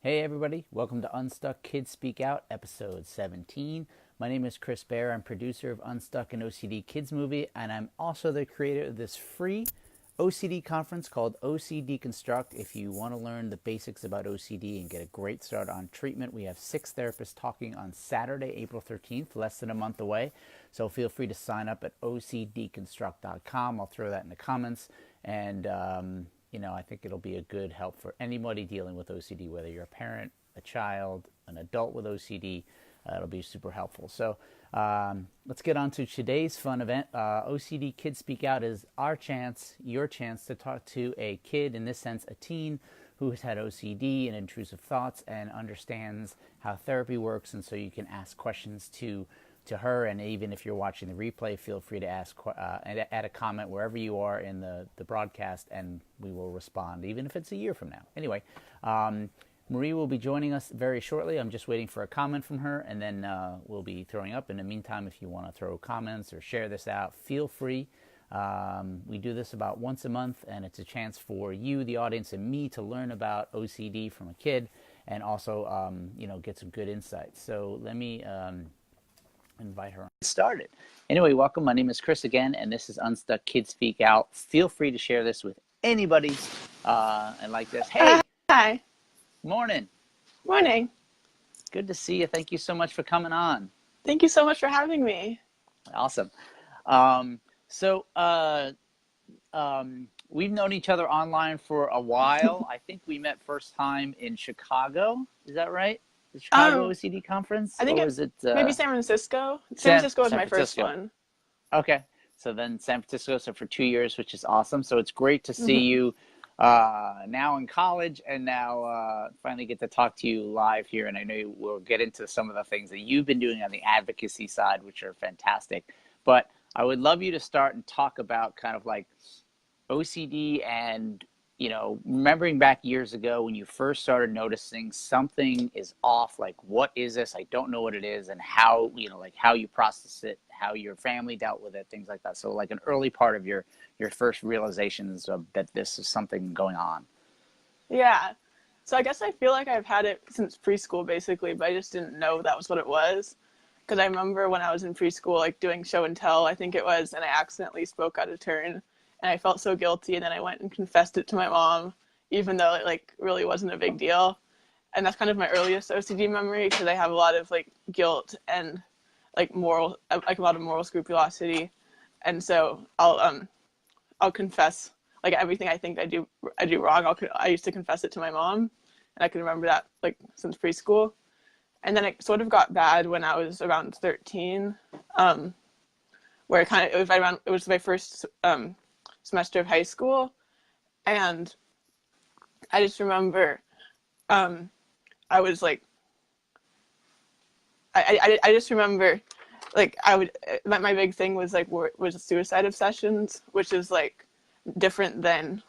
Hey everybody, welcome to Unstuck Kids Speak Out, episode 17. My name is Chris Bear. I'm producer of Unstuck, an OCD kids movie, and I'm also the creator of this free OCD conference called Ocd Construct. If you want to learn the basics about OCD and get a great start on treatment, we have 6 therapists talking on Saturday, April 13th, less than a month away. So feel free to sign up at ocdconstruct.com. I'll throw that in the comments. And I think it'll be a good help for anybody dealing with OCD, whether you're a parent, a child, an adult with OCD. It'll be super helpful. So let's get on to today's fun event. OCD Kids Speak Out is our chance, your chance to talk to a kid, in this sense, a teen who has had OCD and intrusive thoughts and understands how therapy works. And so you can ask questions to her, and even if you're watching the replay, feel free to ask and add a comment wherever you are in the broadcast, and we will respond, even if it's a year from now. Anyway, Marie will be joining us very shortly. I'm just waiting for a comment from her, and then we'll be throwing up. In the meantime, if you want to throw comments or share this out, feel free. We do this about once a month, and it's a chance for you, the audience, and me to learn about OCD from a kid, and also get some good insights. So let me invite her on. Get started. Anyway, welcome. My name is Chris again, and this is Unstuck Kids Speak Out. Feel free to share this with anybody and like this. Hey. Hi. Morning. Morning. Good to see you. Thank you so much for coming on. Thank you so much for having me. Awesome. We've known each other online for a while. I think we met first time in Chicago. Is that right? The Chicago OCD conference? I think maybe San Francisco. San Francisco was my first one. Okay. So then San Francisco, so for 2 years, which is awesome. So it's great to see you now in college, and now finally get to talk to you live here. And I know we'll get into some of the things that you've been doing on the advocacy side, which are fantastic. But I would love you to start and talk about kind of like OCD and, remembering back years ago when you first started noticing something is off, like, what is this? I don't know what it is, and how, how you process it, how your family dealt with it, things like that. So like an early part of your first realizations of that this is something going on. Yeah. So I guess I feel like I've had it since preschool, basically, but I just didn't know that was what it was. Because I remember when I was in preschool, like doing show and tell, I think it was, and I accidentally spoke out of turn. And I felt so guilty, and then I went and confessed it to my mom, even though it really wasn't a big deal. And that's kind of my earliest OCD memory, because I have a lot of guilt and a lot of moral scrupulosity. And so I'll confess everything I think I do wrong. I used to confess it to my mom, and I can remember that since preschool. And then it sort of got bad when I was around 13, where it was my first semester of high school, and I just remember I was I just remember my big thing was suicide obsessions, which is different than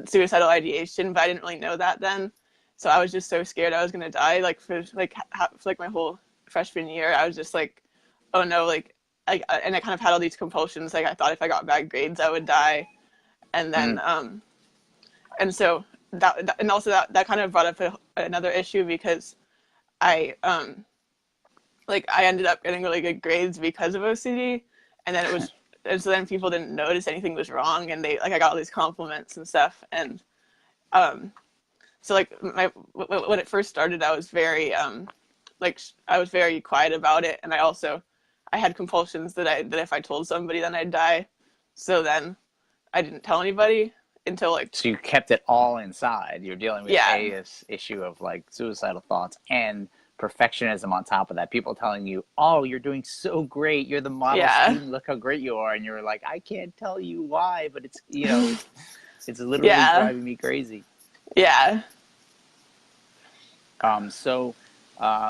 suicidal ideation, but I didn't really know that then. So I was just so scared I was gonna die. For my whole freshman year, I was just oh no, and I kind of had all these compulsions. I thought if I got bad grades, I would die. And then, and so that kind of brought up another issue, because I ended up getting really good grades because of OCD, and then so then people didn't notice anything was wrong, and I got all these compliments and stuff, and so when it first started, I was very I was very quiet about it, and I had compulsions that if I told somebody, then I'd die. So then I didn't tell anybody until So you kept it all inside. You're dealing with this issue of suicidal thoughts and perfectionism on top of that. People telling you, "Oh, you're doing so great. You're the model student. Look how great you are." And you're like, "I can't tell you why, but it's it's literally driving me crazy." Yeah. So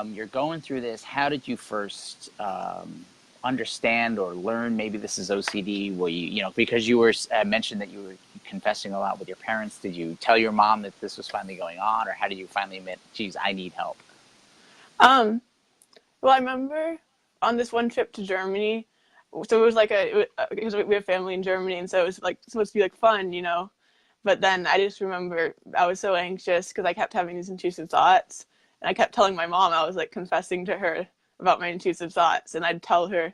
you're going through this. How did you first understand or learn maybe this is OCD? Well, because you were mentioned that you were confessing a lot with your parents, did you tell your mom that this was finally going on, or how did you finally admit, geez, I need help? Well, I remember on this one trip to Germany, so it was because we have family in Germany, and so it was supposed to be fun, But then I just remember I was so anxious because I kept having these intrusive thoughts. And I kept telling my mom, I was like confessing to her about my intrusive thoughts, and I'd tell her,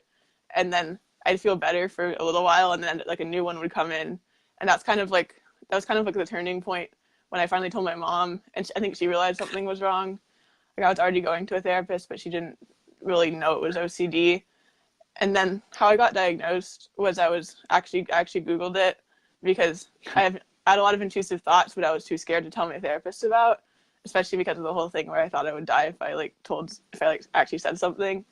and then I'd feel better for a little while, and then like a new one would come in. And that was kind of like the turning point when I finally told my mom, and I think she realized something was wrong. Like I was already going to a therapist, but she didn't really know it was OCD. And then how I got diagnosed was I actually Googled it, because I had a lot of intrusive thoughts, but I was too scared to tell my therapist about, especially because of the whole thing where I thought I would die if I actually said something.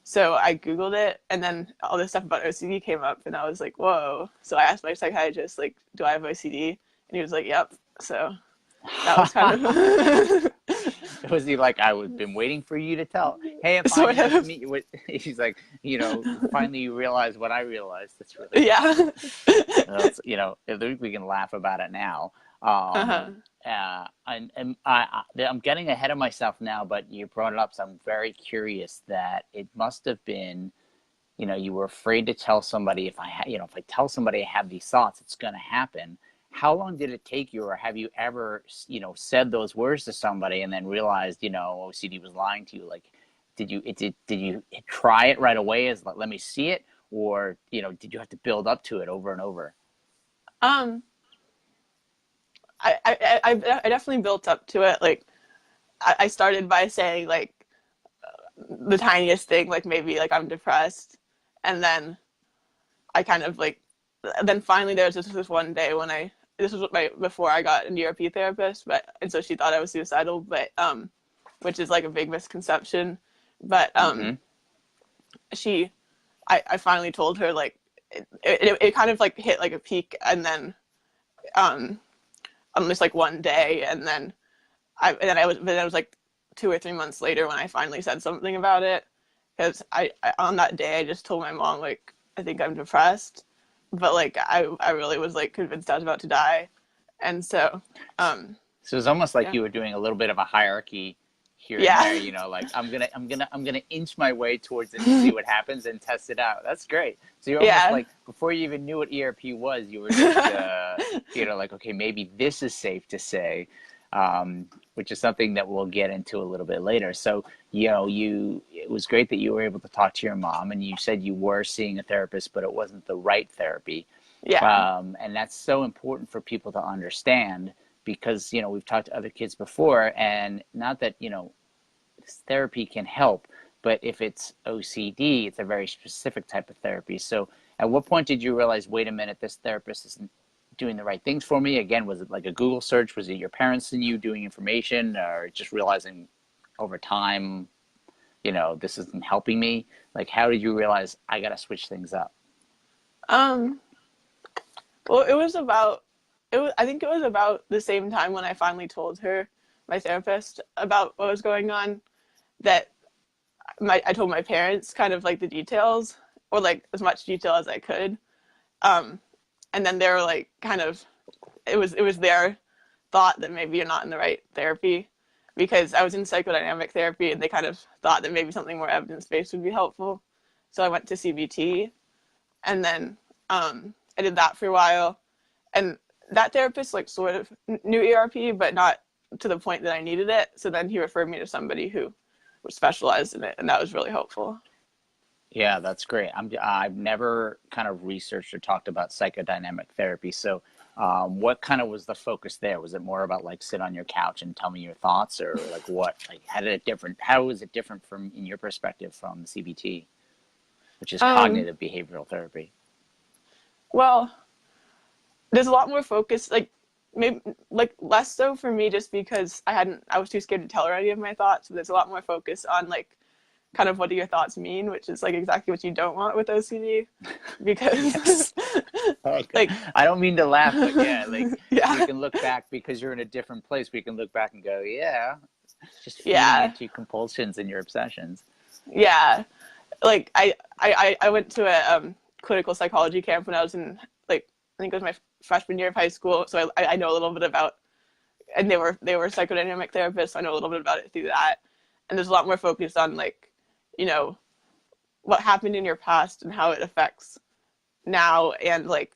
So I Googled it, and then all this stuff about OCD came up, and I was like, whoa. So I asked my psychiatrist, like, do I have OCD? And he was like, yep. So that was kind of... Was he like, I've been waiting for you to tell? Hey, I'm Sort finally of. meet you. He's like, finally you realize what I realized. That's really Yeah. at least we can laugh about it now. Uh-huh. I'm getting ahead of myself now, but you brought it up, so I'm very curious that it must have been, you were afraid to tell somebody, if I tell somebody I have these thoughts, it's going to happen. How long did it take you, or have you ever, said those words to somebody and then realized, OCD was lying to you? Like, did you try it right away as, let me see it, or, did you have to build up to it over and over? I definitely built up to it. Like, I started by saying, like, the tiniest thing, like maybe like I'm depressed, and then I kind of like, then finally there was this one day when this was before I got an ERP therapist, and so she thought I was suicidal, but which is like a big misconception, but I finally told her, like, it kind of like hit like a peak, and then on just like one day, and then I was like 2 or 3 months later when I finally said something about it, because I on that day I just told my mom, like, I think I'm depressed, but like I really was like convinced I was about to die, and so So it's almost like yeah. you were doing a little bit of a hierarchy here Yeah. and there, like I'm gonna inch my way towards it and see what happens and test it out. That's great. So you're almost like, before you even knew what ERP was, you were just like, okay, maybe this is safe to say, which is something that we'll get into a little bit later. So it was great that you were able to talk to your mom, and you said you were seeing a therapist, but it wasn't the right therapy. Yeah. And that's so important for people to understand, because we've talked to other kids before, and not that therapy can help, but if it's OCD, it's a very specific type of therapy. So at what point did you realize, wait a minute, this therapist isn't doing the right things for me? Again, was it like a Google search? Was it your parents and you doing information, or just realizing over time, this isn't helping me? Like, how did you realize, I got to switch things up? Well, I think it was about the same time when I finally told her, my therapist, about what was going on, that I told my parents kind of like the details, or like as much detail as I could. And then they were like, kind of, it was their thought that maybe you're not in the right therapy, because I was in psychodynamic therapy, and they kind of thought that maybe something more evidence-based would be helpful. So I went to CBT, and then I did that for a while, and that therapist like sort of knew ERP, but not to the point that I needed it. So then he referred me to somebody who was specialized in it, and that was really helpful. Yeah, that's great. I've never kind of researched or talked about psychodynamic therapy. So what kind of was the focus there? Was it more about like, sit on your couch and tell me your thoughts, or like what? Like, how was it different from, in your perspective, from CBT, which is cognitive behavioral therapy? Well, there's a lot more focus, like maybe like less so for me, just because I was too scared to tell her any of my thoughts. So there's a lot more focus on like, kind of, what do your thoughts mean, which is like exactly what you don't want with OCD, because like, I don't mean to laugh, but yeah, like, yeah. we can look back, because you're in a different place. We can look back and go, yeah, just feeding into your compulsions and your obsessions. Yeah, like I went to a clinical psychology camp when I was in, like, I think it was my freshman year of high school, so I know a little bit about, and they were psychodynamic therapists, so I know a little bit about it through that. And there's a lot more focus on like, what happened in your past and how it affects now, and like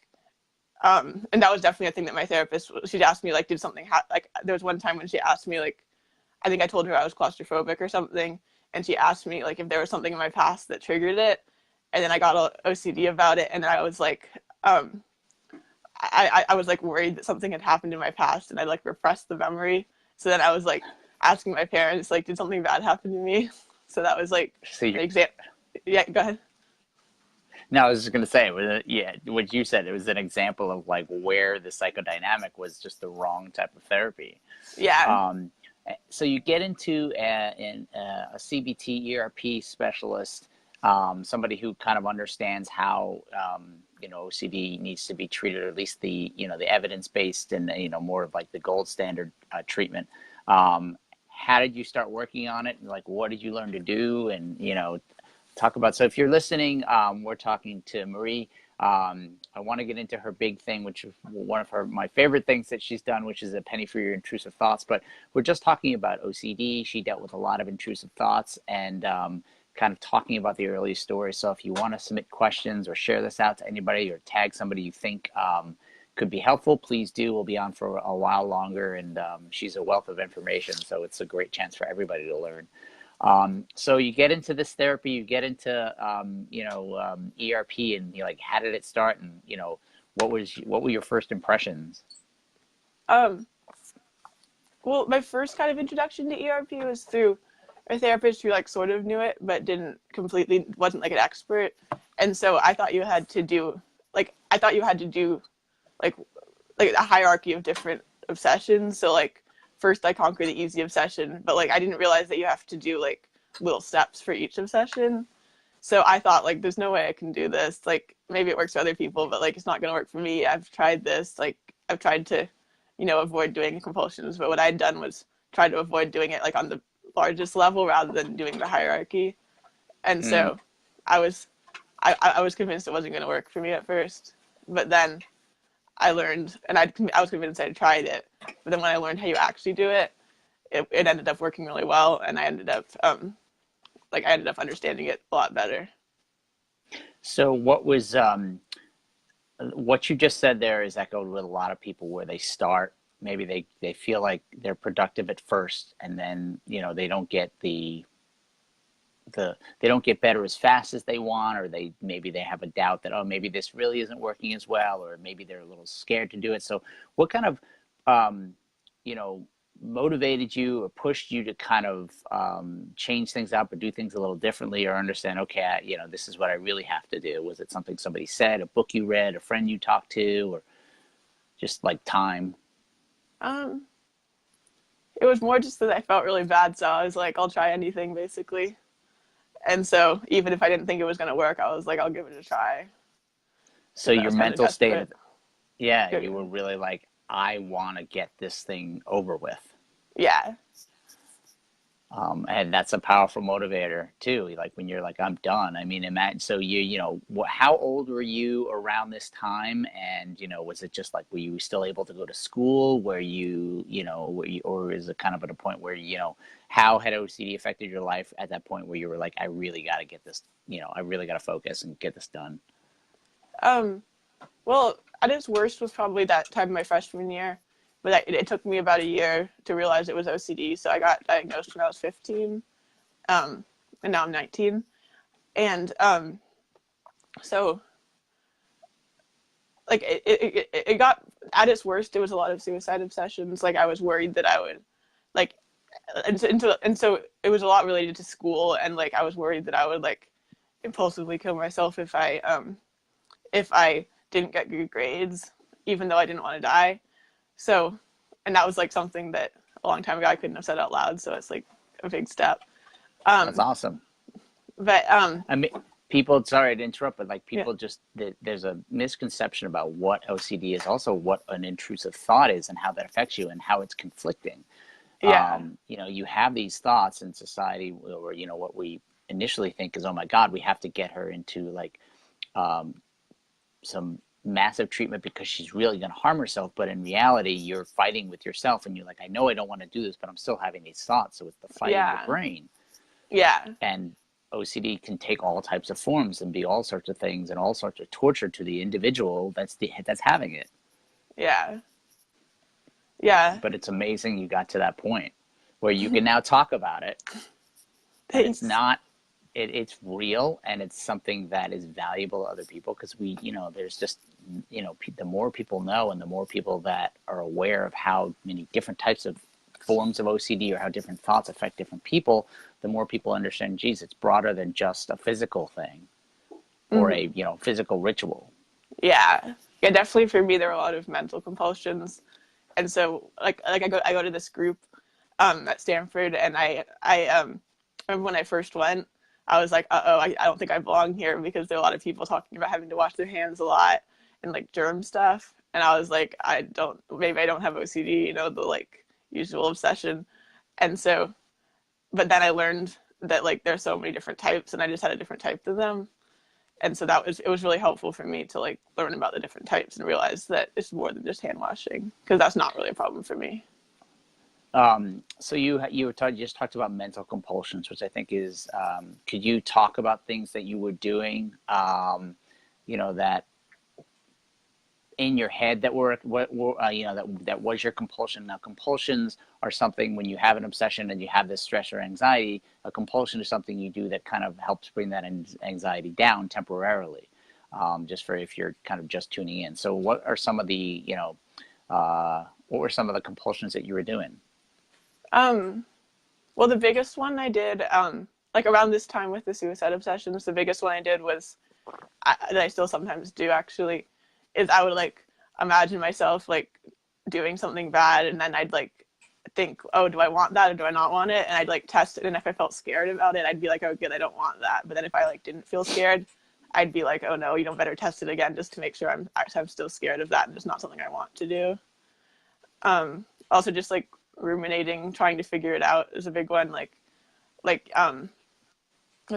and that was definitely a thing that my therapist, she'd ask me, like, did something like, there was one time when she asked me, like, I think I told her I was claustrophobic or something, and she asked me like if there was something in my past that triggered it, and then I got all OCD about it, and I was like, I was like worried that something had happened in my past, and I like repressed the memory. So then I was like asking my parents like, did something bad happen to me? So that was like So an example. Yeah, go ahead. No, I was just going to say, yeah, what you said, it was an example of like where the psychodynamic was just the wrong type of therapy. Yeah. Um, so you get into a CBT ERP specialist, somebody who kind of understands how, OCD needs to be treated, or at least the evidence-based and, more of like the gold standard treatment. How did you start working on it? And like, what did you learn to do? And, talk about, so if you're listening, we're talking to Marie. I want to get into her big thing, which is one of my favorite things that she's done, which is a penny for your intrusive thoughts. But we're just talking about OCD. She dealt with a lot of intrusive thoughts and kind of talking about the early stories. So if you want to submit questions or share this out to anybody or tag somebody you think could be helpful, please do. We'll be on for a while longer, and she's a wealth of information, so it's a great chance for everybody to learn. So you get into this therapy, you get into, ERP, and you're like, how did it start? And, what were your first impressions? Well, my first kind of introduction to ERP was through a therapist who like sort of knew it, but wasn't like an expert. And so I thought you had to do like a hierarchy of different obsessions. So like first I conquer the easy obsession, but like I didn't realize that you have to do like little steps for each obsession. So I thought like there's no way I can do this. Like maybe it works for other people, but like it's not going to work for me. I've tried this. Like I've tried to, avoid doing compulsions, but what I'd done was try to avoid doing it like on the largest level rather than doing the hierarchy. And so I was convinced it wasn't going to work for me at first, but then I learned, and I was convinced I tried it, but then when I learned how you actually do it, it ended up working really well, and I ended up understanding it a lot better. So what you just said there is echoed with a lot of people, where they start, maybe they feel like they're productive at first, and then, they don't get they don't get better as fast as they want, or maybe they have a doubt that, oh, maybe this really isn't working as well, or maybe they're a little scared to do it. So what kind of, motivated you or pushed you to kind of change things up or do things a little differently, or understand, okay, this is what I really have to do? Was it something somebody said, a book you read, a friend you talked to, or just like time? It was more just that I felt really bad, so I was like, I'll try anything basically. And so even if I didn't think it was going to work, I was like, I'll give it a try. So your mental state, yeah, you were really like, I want to get this thing over with. Yeah. And that's a powerful motivator too. Like when you're like, I'm done. I mean, imagine, so how old were you around this time? And, was it just like, were you still able to go to school? Or is it kind of at a point where, how had OCD affected your life at that point where you were like, I really got to get this, I really got to focus and get this done? Well, at its worst was probably that time my freshman year, but it took me about a year to realize it was OCD. So I got diagnosed when I was 15, and now I'm 19. And so like it got, at its worst, it was a lot of suicide obsessions. Like I was worried that I would like, and so it was a lot related to school, and like I was worried that I would like impulsively kill myself if I didn't get good grades, even though I didn't want to die. So, and that was like something that a long time ago I couldn't have said out loud. So it's like a big step. That's awesome. But I mean, people, sorry to interrupt, but like people just, there's a misconception about what OCD is, also what an intrusive thought is and how that affects you and how it's conflicting. Yeah. You have these thoughts in society where, what we initially think is, oh my God, we have to get her into like some massive treatment because she's really going to harm herself. But in reality, you're fighting with yourself, and you're like, I know I don't want to do this, but I'm still having these thoughts. So it's the fight in your brain. Yeah. And OCD can take all types of forms and be all sorts of things and all sorts of torture to the individual that's having it. Yeah. Yeah. But it's amazing you got to that point. where you can now talk about it. And it's Thanks. not, it's real, and it's something that is valuable to other people, because we, there's just, the more people know, and the more people that are aware of how many different types of forms of OCD, or how different thoughts affect different people, the more people understand, geez, it's broader than just a physical thing or a, physical ritual. Yeah. Yeah, definitely for me there were a lot of mental compulsions. And so I go to this group at Stanford, and I remember when I first went, I was like, I don't think I belong here, because there are a lot of people talking about having to wash their hands a lot and like germ stuff. And I was like, maybe I don't have OCD, the like usual obsession. And so, but then I learned that like there's so many different types, and I just had a different type to them. And so it was really helpful for me to like learn about the different types and realize that it's more than just hand washing, because that's not really a problem for me. So you just talked about mental compulsions, which I think is, could you talk about things that you were doing, that in your head that were that was your compulsion? Now, compulsions are something when you have an obsession and you have this stress or anxiety. A compulsion is something you do that kind of helps bring that anxiety down temporarily, just for if you're kind of just tuning in. So what are some of the, what were some of the compulsions that you were doing? Well, the biggest one I did, like around this time with the suicide obsessions, the biggest one I did was, that I still sometimes do actually, is I would like imagine myself like doing something bad, and then I'd like think, oh, do I want that or do I not want it? And I'd like test it, and if I felt scared about it, I'd be like, oh, good, I don't want that. But then if I like didn't feel scared, I'd be like, oh no, you don't, better test it again, just to make sure I'm still scared of that and it's not something I want to do. Also just like ruminating, trying to figure it out is a big one. Like with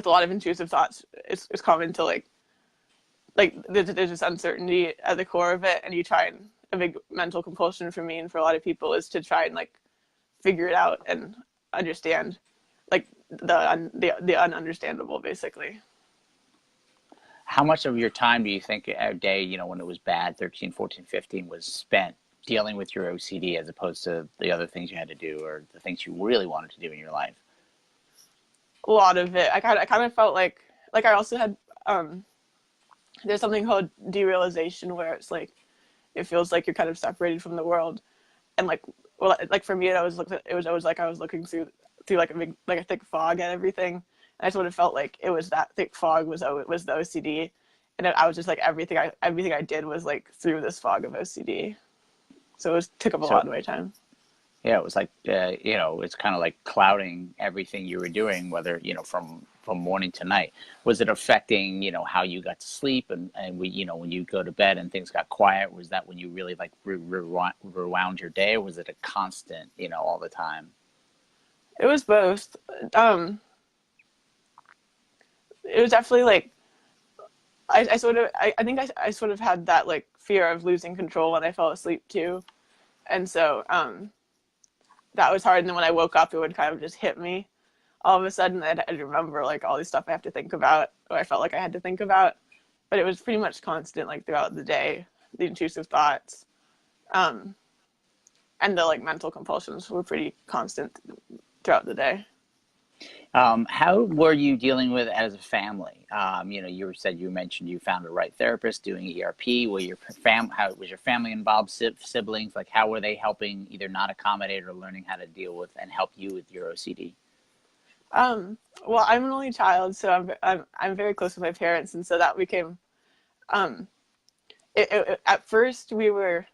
a lot of intrusive thoughts, it's common to like there's this uncertainty at the core of it, and a big mental compulsion for me and for a lot of people is to try and like figure it out and understand like the ununderstandable, basically. How much of your time do you think a day, when it was bad, 13, 14, 15, was spent dealing with your OCD as opposed to the other things you had to do, or the things you really wanted to do in your life? A lot of it. I kind of felt like I also had there's something called derealization, where it's like it feels like you're kind of separated from the world, and like, well, like for me it was always like I was looking through like a thick fog at everything, and I sort of felt like it was that thick fog was the OCD, and I was just like everything I did was like through this fog of OCD, so took up a lot of my time. Yeah, it was like, it's kind of like clouding everything you were doing, whether, from morning to night. Was it affecting, how you got to sleep, and when you go to bed and things got quiet, was that when you really like rewound your day, or was it a constant, all the time? It was both. It was definitely like, I think I sort of had that like fear of losing control when I fell asleep too. And so, that was hard. And then when I woke up, it would kind of just hit me all of a sudden. I'd remember like all these stuff I have to think about, or I felt like I had to think about, but it was pretty much constant, like throughout the day, the intrusive thoughts, and the like mental compulsions were pretty constant throughout the day. How were you dealing with it as a family? You mentioned you found a right therapist doing ERP. How was your family involved? Siblings, like how were they helping either not accommodate or learning how to deal with and help you with your OCD? Well, I'm an only child, so I'm very close with my parents, and so that became, at first we were.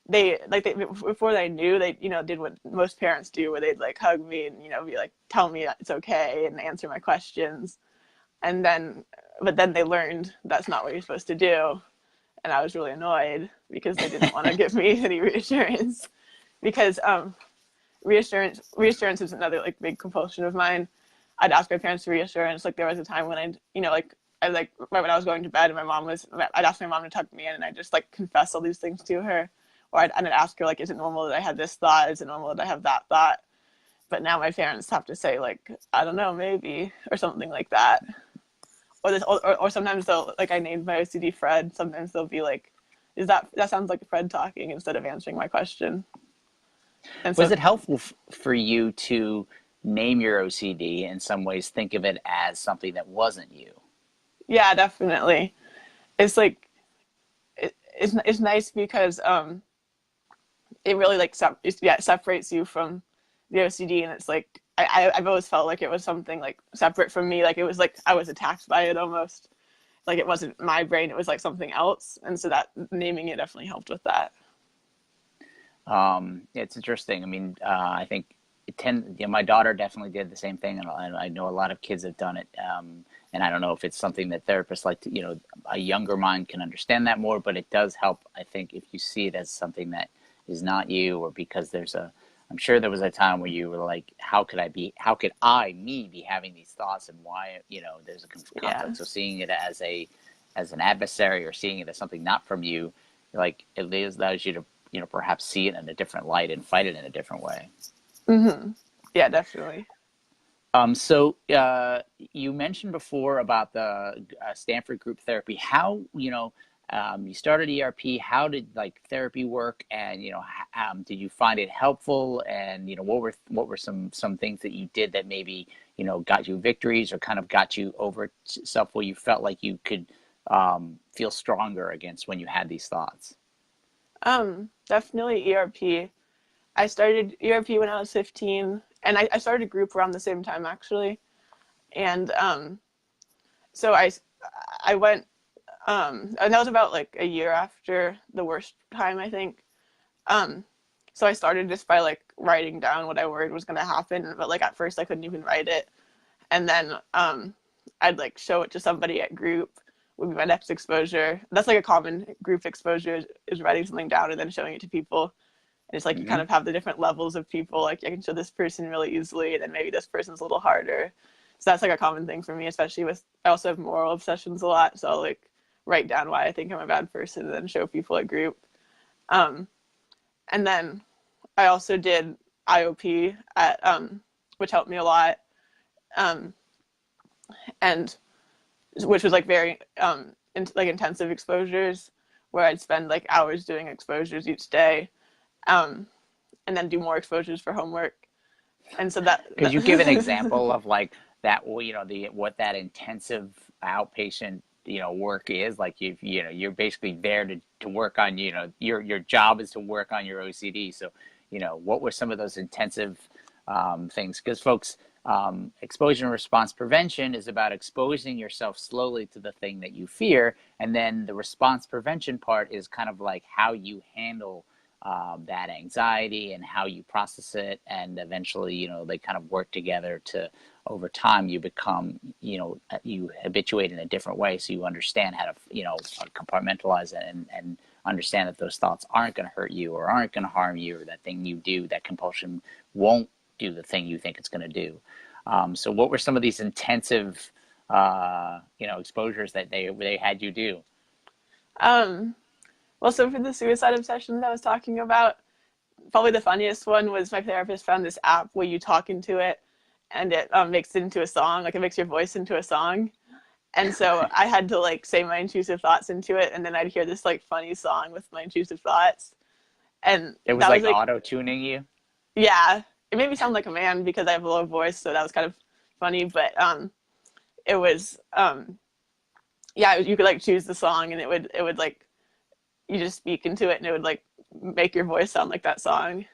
Before they knew, they did what most parents do, where they'd like hug me and be like, tell me that it's okay and answer my questions, but then they learned that's not what you're supposed to do, and I was really annoyed because they didn't want to give me any reassurance, because reassurance is another like big compulsion of mine. I'd ask my parents for reassurance. Like there was a time when right when I was going to bed and I'd ask my mom to tuck me in, and I'd just like confess all these things to her. Or I'd ask her, like, is it normal that I had this thought? Is it normal that I have that thought? But now my parents have to say, like, I don't know, maybe, or something like that. Or sometimes they'll, like, I named my OCD Fred. Sometimes they'll be like, that sounds like Fred talking, instead of answering my question. And Was so, it helpful for you to name your OCD, in some ways think of it as something that wasn't you? yeah, definitely. It's like, it's nice because, it really like, it separates you from the OCD. And it's like, I've always felt like it was something like separate from me. Like it was like I was attacked by it almost. Like it wasn't my brain, it was like something else. And so that naming it definitely helped with that. It's interesting. I mean, I think my daughter definitely did the same thing, and I know a lot of kids have done it. And I don't know if it's something that therapists like to, a younger mind can understand that more, but it does help, I think, if you see it as something that is not you, or because I'm sure there was a time where you were like, how could me be having these thoughts, and why, there's a Yeah. conflict. So seeing it as an adversary, or seeing it as something not from you, like it allows you to, perhaps see it in a different light and fight it in a different way. Hmm. Yeah, definitely. So you mentioned before about the Stanford group therapy. How, you started ERP. How did like therapy work? And, did you find it helpful? And, what were some things that you did that maybe, got you victories, or kind of got you over stuff where you felt like you could feel stronger against when you had these thoughts? Definitely ERP. I started ERP when I was 15, and I started a group around the same time actually. And so I went, and that was about like a year after the worst time, I think. Um, so I started just by like writing down what I worried was going to happen, but like at first I couldn't even write it. And then I'd like show it to somebody at group would be my next exposure. That's like a common group exposure is writing something down and then showing it to people. And it's like you kind Hmm. of have the different levels of people. Like I can show this person really easily, and then maybe this person's a little harder. So that's like a common thing for me, especially with I also have moral obsessions a lot. So I'll like write down why I think I'm a bad person and then show people at group. Um, and then I also did IOP at which helped me a lot. Um, and which was like very like intensive exposures where I'd spend like hours doing exposures each day, um, and then do more exposures for homework. And so Could you give an example of like that, the what that intensive outpatient, work is? Like you're basically there to work on, your job is to work on your OCD. So, what were some of those intensive things? Because folks, exposure and response prevention is about exposing yourself slowly to the thing that you fear, and then the response prevention part is kind of like how you handle that anxiety and how you process it, and eventually, they kind of work together to, over time, you become, you habituate in a different way, so you understand how to, compartmentalize it, and understand that those thoughts aren't going to hurt you or aren't going to harm you, or that thing you do, that compulsion won't do the thing you think it's going to do. So what were some of these intensive, exposures that they had you do? um, well, so for the suicide obsession that I was talking about, probably the funniest one was my therapist found this app where you talk into it, and it makes it into a song. Like it makes your voice into a song. And so I had to like say my intrusive thoughts into it, and then I'd hear this like funny song with my intrusive thoughts, and It was that was like like, auto tuning you. yeah, it made me sound like a man because I have a low voice, so that was kind of funny. But it was yeah, you could like choose the song, and it would like you just speak into it, and it would like make your voice sound like that song.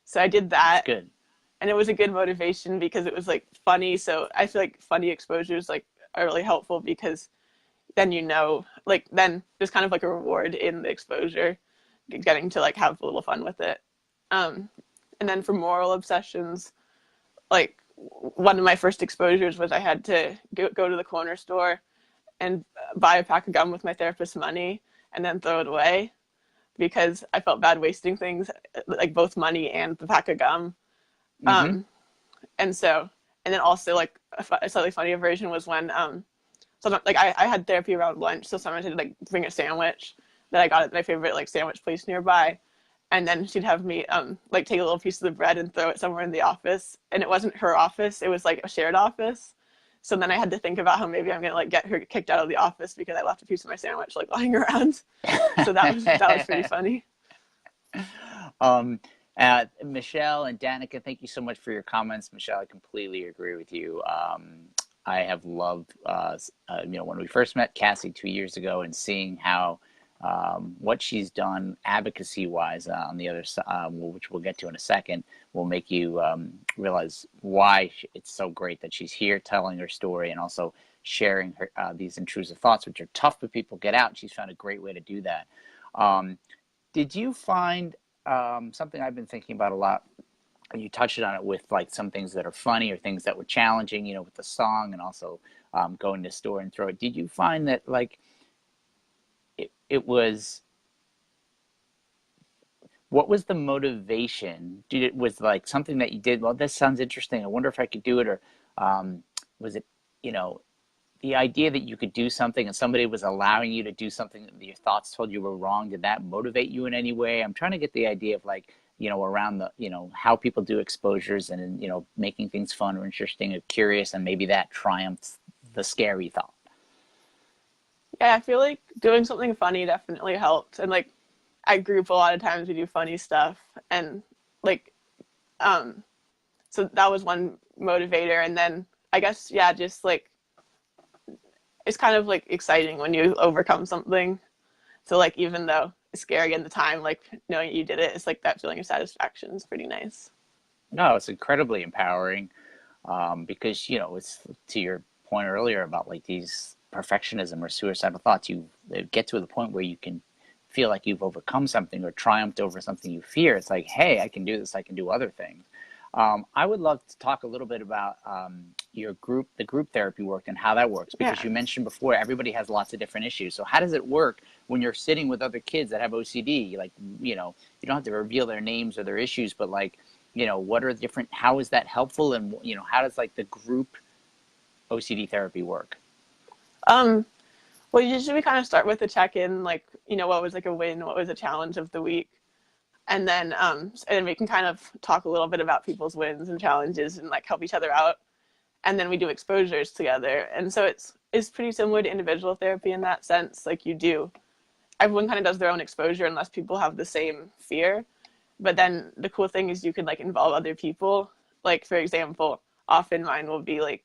So I did That's that, good. and it was a good motivation because it was like funny. So I feel like funny exposures like are really helpful because then like then there's kind of like a reward in the exposure, getting to like have a little fun with it. Um, and then for moral obsessions, like one of my first exposures was I had to go to the corner store and buy a pack of gum with my therapist's money and then throw it away because I felt bad wasting things, like both money and the pack of gum. Hmm. Um, and so, and then also like a slightly funnier version was when so like I had therapy around lunch, so sometimes I'd like bring a sandwich that I got at my favorite like sandwich place nearby, and then she'd have me like take a little piece of the bread and throw it somewhere in the office, and it wasn't her office, it was like a shared office. So then I had to think about how maybe I'm gonna like get her kicked out of the office because I left a piece of my sandwich like lying around. So that was pretty funny. um, Michelle and Danica, thank you so much for your comments. Michelle, I completely agree with you. I have loved, when we first met Cassie 2 years ago and seeing how what she's done advocacy-wise on the other side, which we'll get to in a second, will make you realize why it's so great that she's here telling her story and also sharing her these intrusive thoughts, which are tough for people to get out. She's found a great way to do that. Did you find something I've been thinking about a lot? You touched on it with like some things that are funny or things that were challenging, with the song and also going to the store and throw it. Did you find that like it was, what was the motivation? Was like something that you did, well, this sounds interesting, I wonder if I could do it, or was it, the idea that you could do something and somebody was allowing you to do something that your thoughts told you were wrong? Did that motivate you in any way? I'm trying to get the idea of like, around the, how people do exposures and, making things fun or interesting or curious, and maybe that triumphs the scary thought. Yeah, I feel like doing something funny definitely helped. And like at group, a lot of times we do funny stuff. And like, so that was one motivator. And then I guess, yeah, just like, it's kind of like exciting when you overcome something. So like, even though it's scary in the time, like knowing you did it, it's like that feeling of satisfaction is pretty nice. No, it's incredibly empowering because, it's to your point earlier about like these perfectionism or suicidal thoughts, you get to the point where you can feel like you've overcome something or triumphed over something you fear. It's like, hey, I can do this, I can do other things. I would love to talk a little bit about the group therapy work and how that works, because you mentioned before everybody has lots of different issues. So how does it work when you're sitting with other kids that have OCD? Like, you don't have to reveal their names or their issues, but like, what are different, how is that helpful? And, how does like the group OCD therapy work? Well, usually we kind of start with a check-in, like, what was like a win, what was a challenge of the week. And then we can kind of talk a little bit about people's wins and challenges and like help each other out. And then we do exposures together. And so it's pretty similar to individual therapy in that sense. Like everyone kind of does their own exposure unless people have the same fear. But then the cool thing is you can like involve other people. Like, for example, often mine will be like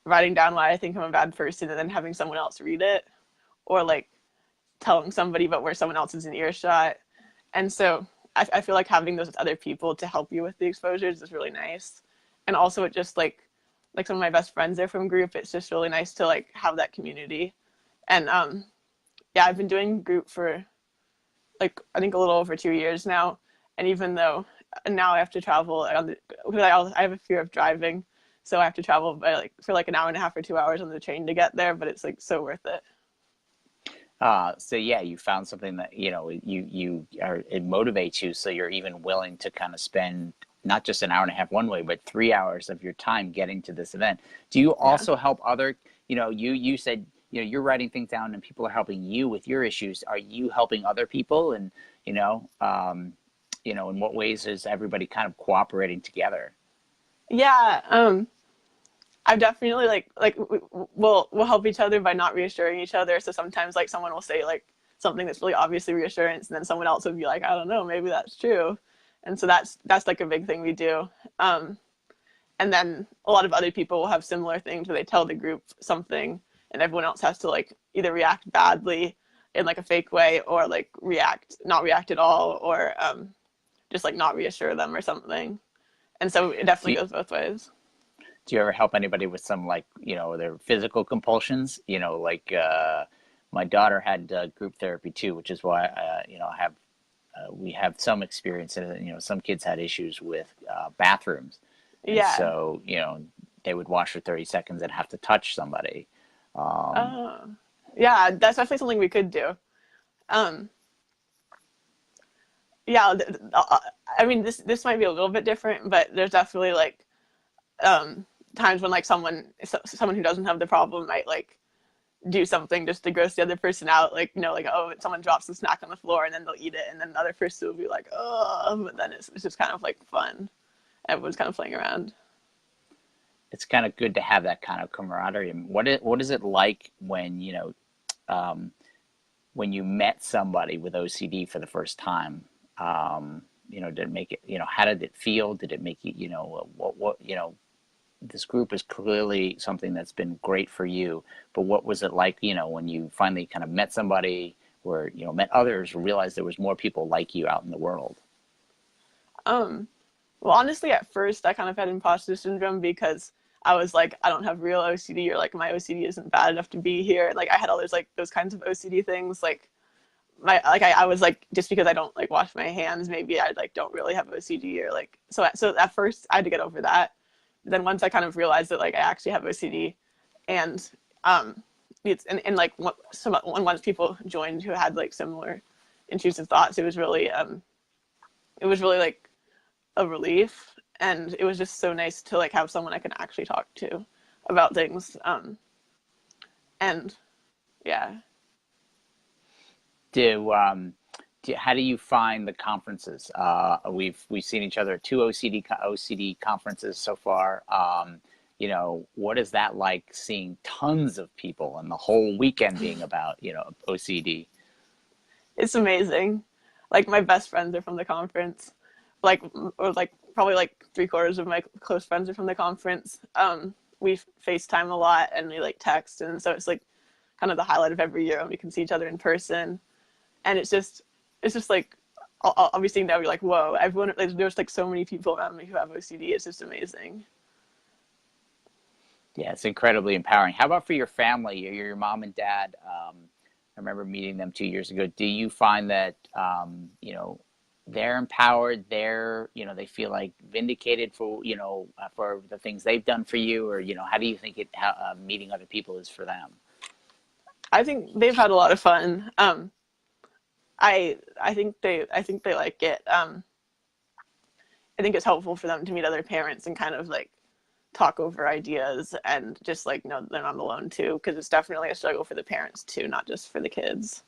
writing down why I think I'm a bad person and then having someone else read it, or like telling somebody but where someone else is in earshot. And so I feel like having those other people to help you with the exposures is really nice. And also it just like some of my best friends are from group. It's just really nice to like have that community. And yeah, I've been doing group for like, I think a little over 2 years now. And even though now I have to travel because I have a fear of driving. So I have to travel for like an hour and a half or 2 hours on the train to get there, but it's like so worth it. So yeah, you found something that, it motivates you. So you're even willing to kind of spend not just an hour and a half one way, but 3 hours of your time getting to this event. Do you also help other, you said, you're writing things down and people are helping you with your issues. Are you helping other people? And, in what ways is everybody kind of cooperating together? Yeah. I've definitely we'll help each other by not reassuring each other. So sometimes like someone will say like something that's really obviously reassurance, and then someone else would be like, I don't know, maybe that's true. And so that's like a big thing we do. And then a lot of other people will have similar things where they tell the group something and everyone else has to like either react badly in like a fake way, or like not react at all, or just like not reassure them or something. And so it definitely goes both ways. Do you ever help anybody with some like, their physical compulsions? My daughter had group therapy too, which is why, we have some experience in it. Some kids had issues with bathrooms. And so, they would wash for 30 seconds and have to touch somebody. Yeah, that's definitely something we could do. Yeah, I mean, this might be a little bit different, but there's definitely like times when like someone who doesn't have the problem might like do something just to gross the other person out, like oh, someone drops a snack on the floor and then they'll eat it, and then the other person will be like, oh, but then it's just kind of like fun. Everyone's kind of playing around. It's kind of good to have that kind of camaraderie. What is it like when when you met somebody with OCD for the first time? did it make it, how did it feel? Did it make you, this group is clearly something that's been great for you, but what was it like, when you finally kind of met somebody or, met others, realized there was more people like you out in the world? Well, honestly, at first I kind of had imposter syndrome because I was like, I don't have real OCD, or like my OCD isn't bad enough to be here. Like I had all those like those kinds of OCD things. Like I was like, just because I don't like wash my hands, maybe I like don't really have OCD, or like so at first I had to get over that. Then once I kind of realized that like I actually have OCD, and it's and like once people joined who had like similar intrusive thoughts, it was really like a relief, and it was just so nice to like have someone I can actually talk to about things. And yeah. How do you find the conferences? We've seen each other at two OCD conferences so far. What is that like, seeing tons of people and the whole weekend being about, OCD? It's amazing. Like my best friends are from the conference, or like probably like 3/4 of my close friends are from the conference. We FaceTime a lot and we like text, and so it's like kind of the highlight of every year when we can see each other in person. And it's just like I'll be sitting down and be like, whoa, everyone, there's like so many people around me who have OCD. It's just amazing. Yeah, it's incredibly empowering. How about for your family, your mom and dad? I remember meeting them 2 years ago. Do you find that, they're empowered, they feel like vindicated for, for the things they've done for you? Or, how do you think meeting other people is for them? I think they've had a lot of fun. I think they like it. I think it's helpful for them to meet other parents and kind of like talk over ideas, and just like know they're not alone too, because it's definitely a struggle for the parents too, not just for the kids.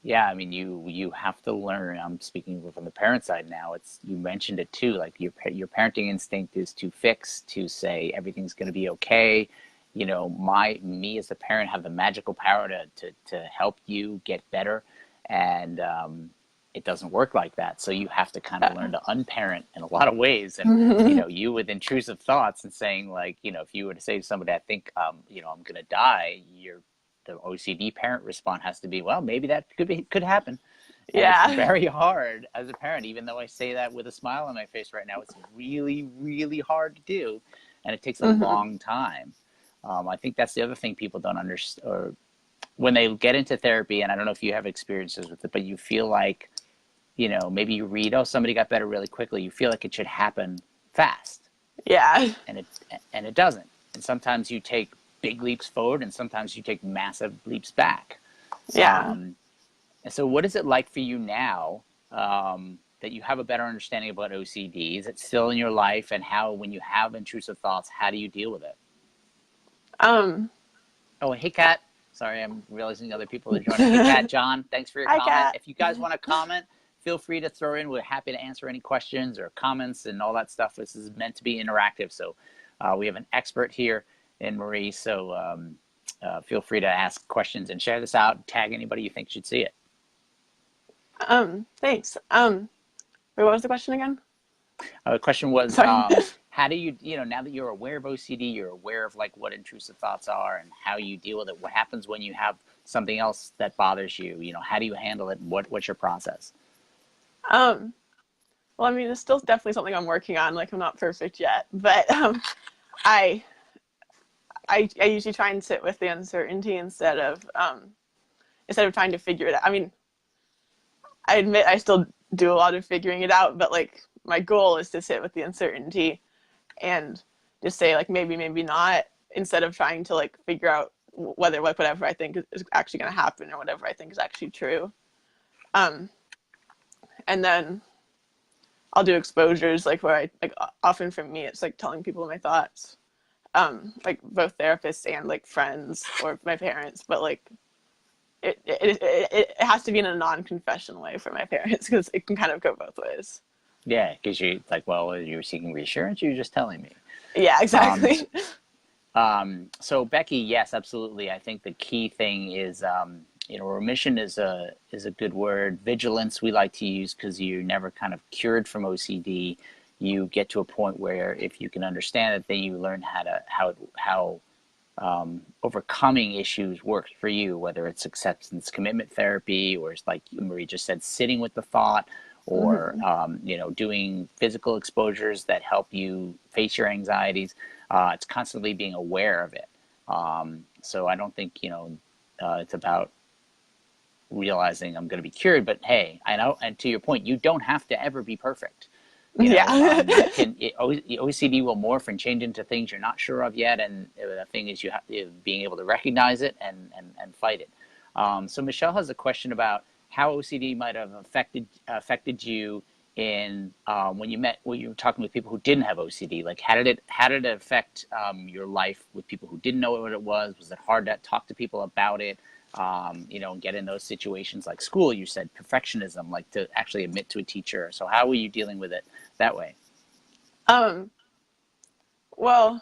Yeah, I mean, you have to learn. I'm speaking from the parent side now. You mentioned it too. Like your parenting instinct is to fix, to say everything's going to be okay. Me as a parent have the magical power to help you get better, and it doesn't work like that. So you have to kind of learn to unparent in a lot of ways. And you with intrusive thoughts and saying like, if you were to say to somebody, I think I'm going to die, the OCD parent response has to be, well, maybe that could happen. And Yeah. it's very hard as a parent, even though I say that with a smile on my face right now. It's really, really hard to do, and it takes a long time. I think that's the other thing people don't understand, or when they get into therapy, and I don't know if you have experiences with it, but you feel like, maybe you read, oh, somebody got better really quickly. You feel like it should happen fast. Yeah. And it doesn't. And sometimes you take big leaps forward, and sometimes you take massive leaps back. Yeah. And so what is it like for you now, that you have a better understanding about OCD? Is it still in your life? And how, when you have intrusive thoughts, how do you deal with it? Oh, hey, Kat. Sorry, I'm realizing other people are joining. Hey, Kat, John, thanks for your comment. Kat. If you guys want to comment, feel free to throw in. We're happy to answer any questions or comments and all that stuff. This is meant to be interactive. So we have an expert here in Marie. So feel free to ask questions and share this out. Tag anybody you think should see it. Thanks. Wait, what was the question again? The question was, how do you, now that you're aware of OCD, you're aware of like what intrusive thoughts are and how you deal with it. What happens when you have something else that bothers you? How do you handle it? What's your process? Well, I mean, it's still definitely something I'm working on. Like, I'm not perfect yet, but I usually try and sit with the uncertainty instead of trying to figure it out. I mean, I admit I still do a lot of figuring it out, but like my goal is to sit with the uncertainty and just say like maybe, maybe not, instead of trying to like figure out whatever I think is actually going to happen or whatever I think is actually true. And then I'll do exposures, like where I like, often for me it's like telling people my thoughts, like both therapists and like friends or my parents, but like it has to be in a non-confession way for my parents, because it can kind of go both ways. Yeah, because you like, well, you're seeking reassurance, you're just telling me. Yeah, exactly. So Becky, yes, absolutely. I think the key thing is, remission is a good word. Vigilance we like to use because you're never kind of cured from OCD. You get to a point where if you can understand it, then you learn how overcoming issues works for you, whether it's acceptance commitment therapy, or it's like Marie just said, sitting with the thought, or doing physical exposures that help you face your anxieties. It's constantly being aware of it. So I don't think it's about realizing I'm going to be cured, but hey, I know, and to your point, you don't have to ever be perfect. OCD will morph and change into things you're not sure of yet, and the thing is you have being able to recognize it and fight it. So Michelle has a question about how OCD might have affected you in when you were talking with people who didn't have OCD. Like, how did it affect your life with people who didn't know what it was? Was it hard to talk to people about it? And get in those situations like school, you said perfectionism, like to actually admit to a teacher. So how were you dealing with it that way? Well,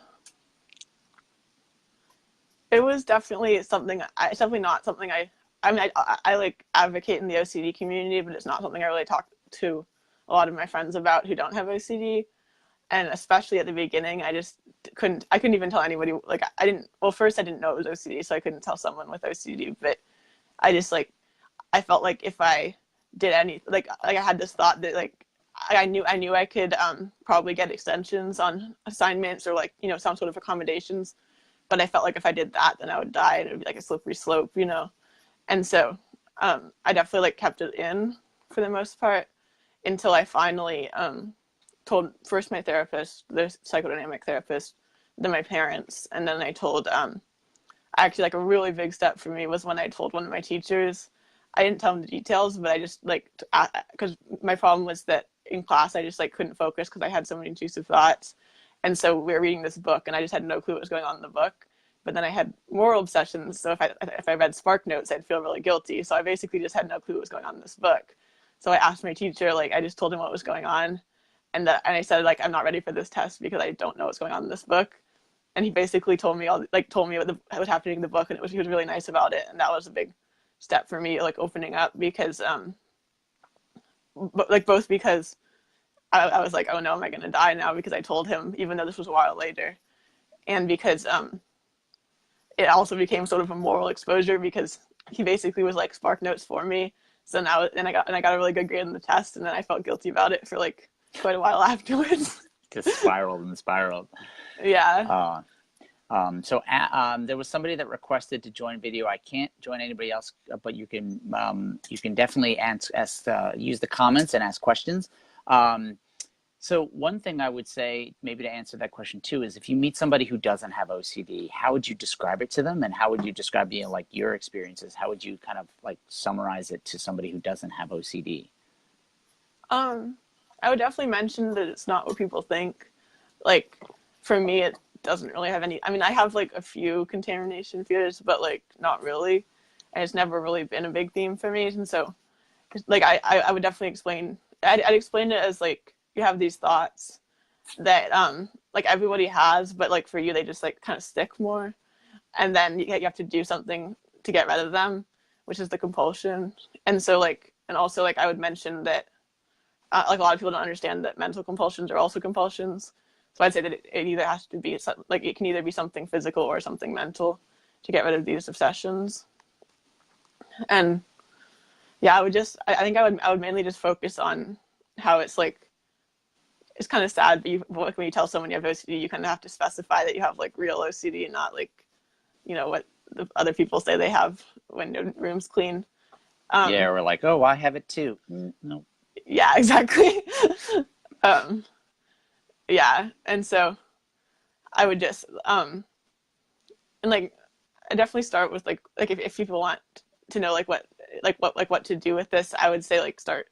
it was definitely not something I like advocate in the OCD community, but it's not something I really talk to a lot of my friends about who don't have OCD. And especially at the beginning, I couldn't even tell anybody, like, first I didn't know it was OCD, so I couldn't tell someone with OCD, but I felt like if I did I had this thought that, like, I knew I could probably get extensions on assignments or, like, some sort of accommodations, but I felt like if I did that, then I would die, and it would be like a slippery slope, And so I definitely, like, kept it in for the most part until I finally told first my therapist, the psychodynamic therapist, then my parents, and then I told actually, like, a really big step for me was when I told one of my teachers. I didn't tell them the details, but I just, like, because my problem was that in class I just, like, couldn't focus because I had so many intrusive thoughts. And so we were reading this book and I just had no clue what was going on in the book. But then I had moral obsessions, so if I read Spark Notes, I'd feel really guilty. So I basically just had no clue what was going on in this book. So I asked my teacher, like, I just told him what was going on, and I said, like, I'm not ready for this test because I don't know what's going on in this book. And he basically told me what was happening in the book, and he was really nice about it, and that was a big step for me, like, opening up, because both because I was like, oh no, am I gonna die now because I told him, even though this was a while later, and because it also became sort of a moral exposure because he basically was like Spark Notes for me. So now, I got a really good grade in the test, and then I felt guilty about it for, like, quite a while afterwards. Just spiraled and spiraled. Yeah. So there was somebody that requested to join video. I can't join anybody else, but you can definitely use the comments and ask questions. So one thing I would say, maybe to answer that question too, is if you meet somebody who doesn't have OCD, how would you describe it to them? And how would you describe, like, your experiences? How would you kind of, like, summarize it to somebody who doesn't have OCD? I would definitely mention that it's not what people think. Like, for me, it doesn't really have any, I have, like, a few contamination fears, but, like, not really. And it's never really been a big theme for me. And so, like, I would definitely I'd explain it as, like, you have these thoughts that like, everybody has, but, like, for you they just, like, kind of stick more, and then you have to do something to get rid of them, which is the compulsion. And so, like, and also, like, I would mention that like, a lot of people don't understand that mental compulsions are also compulsions. So I'd say that it either has to be, like, it can either be something physical or something mental to get rid of these obsessions. And yeah, I think I would mainly just focus on how it's, like, it's kind of sad, but when you tell someone you have OCD, you kind of have to specify that you have, like, real OCD and not, like, what the other people say they have when your room's clean. Yeah, or like, oh, I have it too. No. Yeah, exactly. Yeah, and so I would just and, like, I definitely start with, like if people want to know, like, what to do with this, I would say, like, start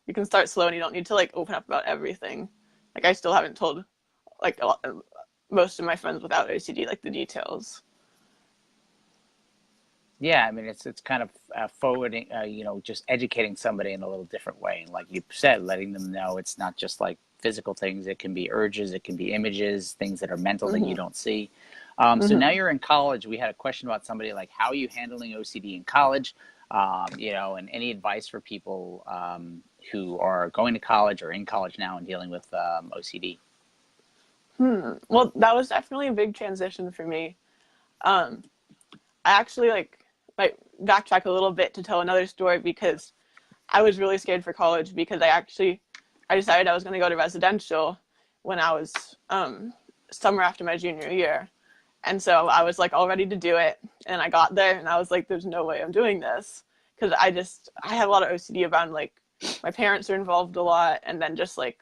you can start slow, and you don't need to, like, open up about everything. Like, I still haven't told, like, most of my friends without OCD, like, the details. Yeah, it's kind of forwarding, just educating somebody in a little different way. And like you said, letting them know it's not just, like, physical things. It can be urges, it can be images, things that are mental that you don't see. So now Mm-hmm. you're in college. We had a question about somebody like, how are you handling OCD in college? And any advice for people who are going to college or in college now and dealing with OCD? Well, that was definitely a big transition for me. Um, I actually like backtrack a little bit to tell another story because I was really scared for college because I decided I was going to go to residential when I was summer after my junior year. And so I was like all ready to do it. And I got there and I was like, there's no way I'm doing this. Because I had a lot of OCD around like my parents are involved a lot. And then just like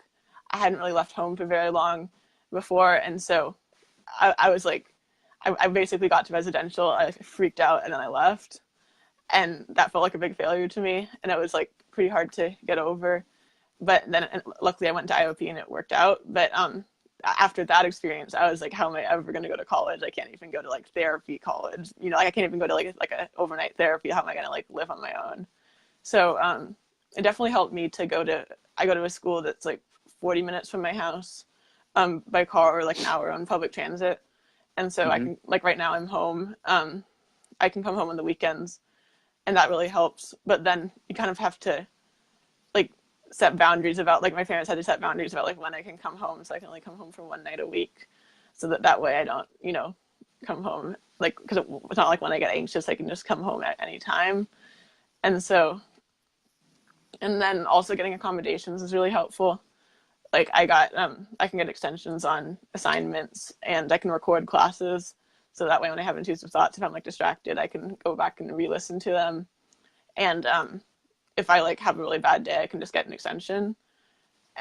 I hadn't really left home for very long before. And so I was like, I basically got to residential. I freaked out and then I left. And that felt like a big failure to me. And it was like pretty hard to get over. But then luckily I went to IOP and it worked out. But after that experience, I was like, how am I ever going to go to college? I can't even go to like therapy college. Like I can't even go to like a overnight therapy. How am I going to like live on my own? So it definitely helped me I go to a school that's like 40 minutes from my house by car or like an hour on public transit. And so I Mm-hmm. can, like right now I'm home. I can come home on the weekends and that really helps. But then you kind of have to like set boundaries about like my parents had to set boundaries about like when I can come home, so I can only come home for one night a week, so that way I don't come home like because it's not like when I get anxious I can just come home at any time. And so and then also getting accommodations is really helpful. Like I can get extensions on assignments and I can record classes, so that way when I have intrusive thoughts, if I'm like distracted, I can go back and re-listen to them. And if I like have a really bad day, I can just get an extension.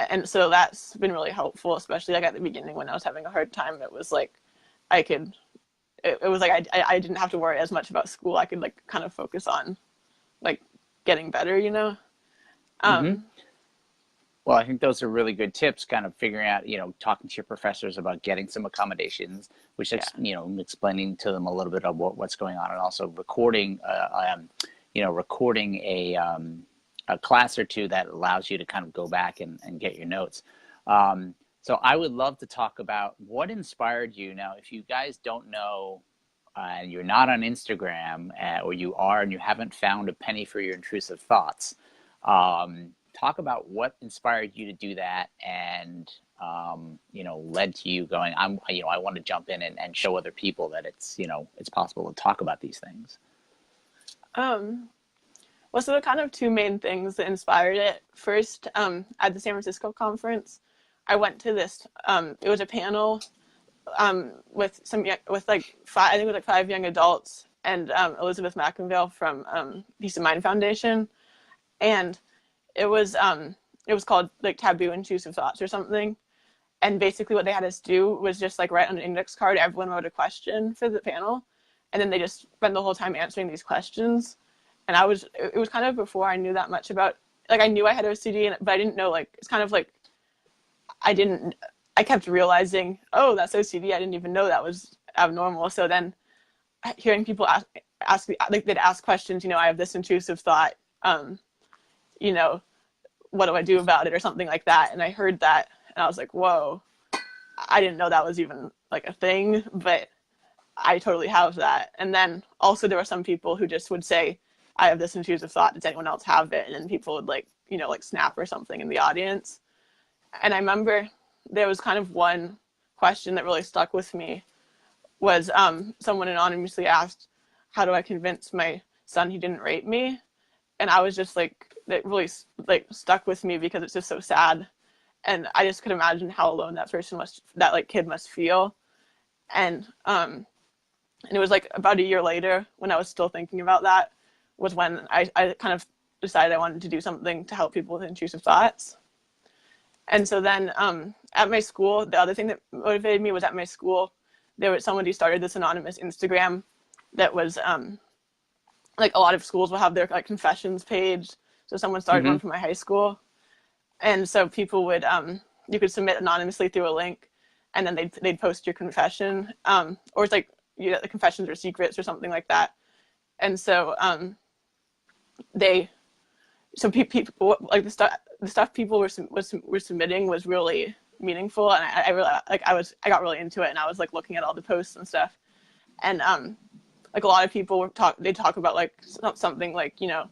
And so that's been really helpful, especially like at the beginning when I was having a hard time. It was like it was like I didn't have to worry as much about school. I could like kind of focus on like getting better. Mm-hmm. Um, Well, I think those are really good tips, kind of figuring out, talking to your professors about getting some accommodations, which, yeah. explaining to them a little bit of what's going on, and also recording, recording a class or two that allows you to kind of go back and get your notes. So I would love to talk about what inspired you. Now, if you guys don't know, and you're not on Instagram, or you are and you haven't found a penny for your intrusive thoughts, talk about what inspired you to do that and, led to you going, I want to jump in and show other people that it's possible to talk about these things. Well, so there are kind of two main things that inspired it. First, at the San Francisco conference, I went to this. It was a panel with like five. I think it was like 5 young adults and Elizabeth McInville from Peace of Mind Foundation, and it was called like Taboo Intrusive Thoughts or something. And basically, what they had us do was just like write on an index card. Everyone wrote a question for the panel, and then they just spent the whole time answering these questions. And it was kind of before I knew that much about, like I knew I had OCD, but I didn't know, like, it's kind of like, I kept realizing, oh, that's OCD. I didn't even know that was abnormal. So then hearing people ask me, like they'd ask questions, I have this intrusive thought, what do I do about it or something like that. And I heard that and I was like, whoa, I didn't know that was even like a thing, but I totally have that. And then also there were some people who just would say, I have this intrusive thought. Does anyone else have it? And then people would like snap or something in the audience. And I remember there was kind of one question that really stuck with me was someone anonymously asked, how do I convince my son he didn't rape me? And I was just like, that really like stuck with me because it's just so sad. And I just could imagine how alone that like kid must feel. And it was like about a year later when I was still thinking about that was when I kind of decided I wanted to do something to help people with intrusive thoughts. And so then at my school, the other thing that motivated me was at my school, somebody started this anonymous Instagram that was like a lot of schools will have their like confessions page. So someone started Mm-hmm. one for my high school. And so people would, you could submit anonymously through a link and then they'd post your confession. Or it's like, the confessions are secrets or something like that. And so people like the stuff people were submitting was really meaningful, and I really I got really into it, and I was like looking at all the posts and stuff, And like a lot of people they talk about like something like, you know,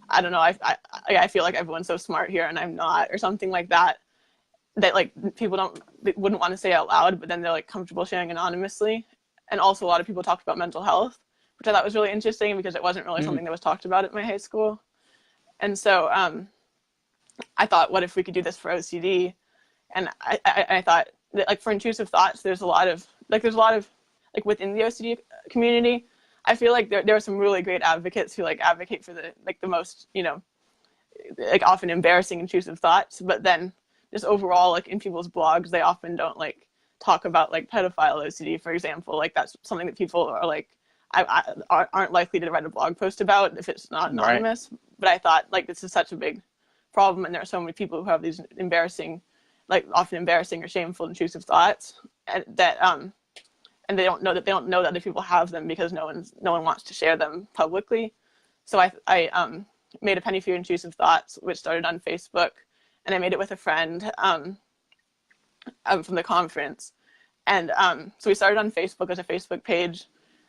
I don't know, I feel like everyone's so smart here and I'm not, or something like that, that like people wouldn't want to say out loud, but then they're like comfortable sharing anonymously. And also a lot of people talked about mental health, which I thought was really interesting because it wasn't really something that was talked about at my high school. And so I thought, what if we could do this for OCD? And I thought that, like, for intrusive thoughts, there's a lot of like within the OCD community, I feel like there are some really great advocates who like advocate for the most, you know, like often embarrassing intrusive thoughts. But then just overall, like in people's blogs, they often don't like talk about like pedophile OCD, for example. Like that's something that people are like aren't likely to write a blog post about if it's not anonymous. Right. But I thought, like, this is such a big problem, and there are so many people who have these embarrassing, like often embarrassing or shameful intrusive thoughts, and that and they don't know that other people have them because no one wants to share them publicly. So I made a penny for your intrusive thoughts, which started on Facebook, and I made it with a friend from the conference. And so we started on Facebook as a Facebook page.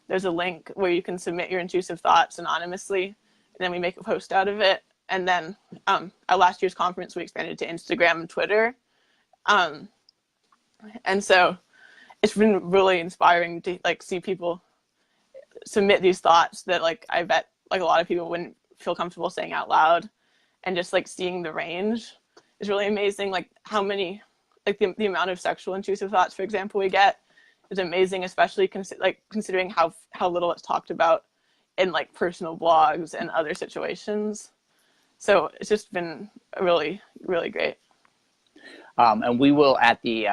There's a link where you can submit your intrusive thoughts anonymously, and then we make a post out of it. And then at last year's conference, we expanded to Instagram and Twitter. And so it's been really inspiring to like see people submit these thoughts that like I bet like a lot of people wouldn't feel comfortable saying out loud, and just like seeing the range is really amazing. Like how many, like the amount of sexual intrusive thoughts, for example, we get is amazing, especially considering how little it's talked about in like personal blogs and other situations. So it's just been really, really great. And we will at the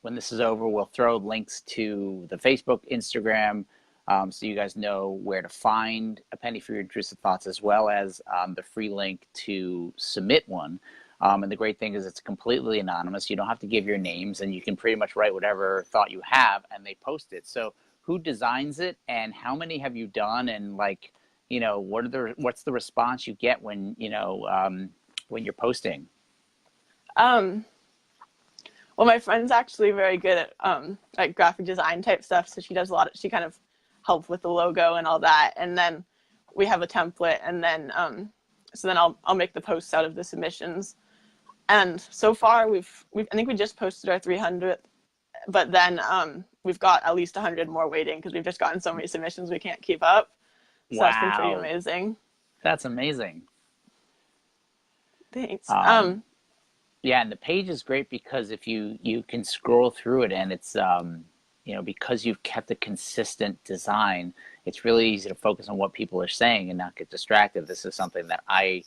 when this is over, we'll throw links to the Facebook, Instagram, so you guys know where to find a penny for your intrusive thoughts, as well as the free link to submit one. And the great thing is it's completely anonymous. You don't have to give your names, and you can pretty much write whatever thought you have, and they post it. So who designs it, and how many have you done, and like, you know, what's the response you get when, you know, when you're posting? Well, my friend's actually very good at like graphic design type stuff, so she does she kind of helps with the logo and all that. And then we have a template, and then so then I'll make the posts out of the submissions. And so far I think we just posted our 300th, but then we've got at least 100 more waiting because we've just gotten so many submissions we can't keep up. So wow. That's been pretty amazing. That's amazing. Thanks. Yeah, and the page is great because if you can scroll through it, and it's you know, because you've kept a consistent design, it's really easy to focus on what people are saying and not get distracted. This is something that I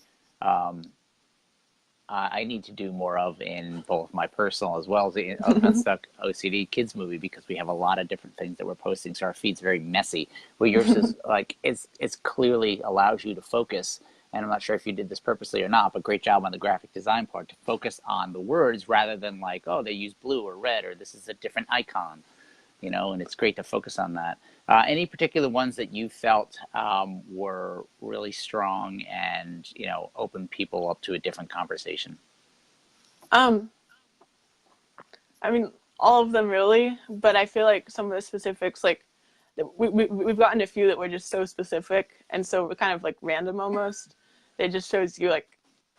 need to do more of in both my personal as well as the Unstuck OCD Kids movie, because we have a lot of different things that we're posting, so our feed's very messy. Where yours is like it's clearly allows you to focus. And I'm not sure if you did this purposely or not, but great job on the graphic design part to focus on the words rather than like, oh, they use blue or red, or this is a different icon, you know, and it's great to focus on that. Any particular ones that you felt were really strong and, you know, opened people up to a different conversation? I mean, all of them really, but I feel like some of the specifics, like we've gotten a few that were just so specific and so kind of like random almost. It just shows you like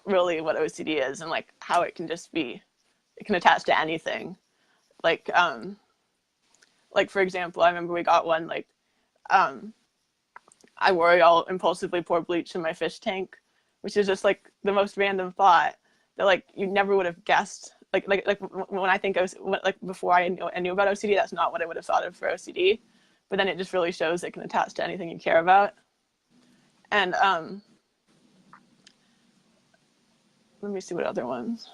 really what OCD is and like how it can just be, it can attach to anything. Like for example, I remember we got one like, I worry I'll impulsively pour bleach in my fish tank, which is just like the most random thought that like you never would have guessed. Like when I think like before I knew about OCD, that's not what I would have thought of for OCD. But then it just really shows it can attach to anything you care about. And let me see what other ones.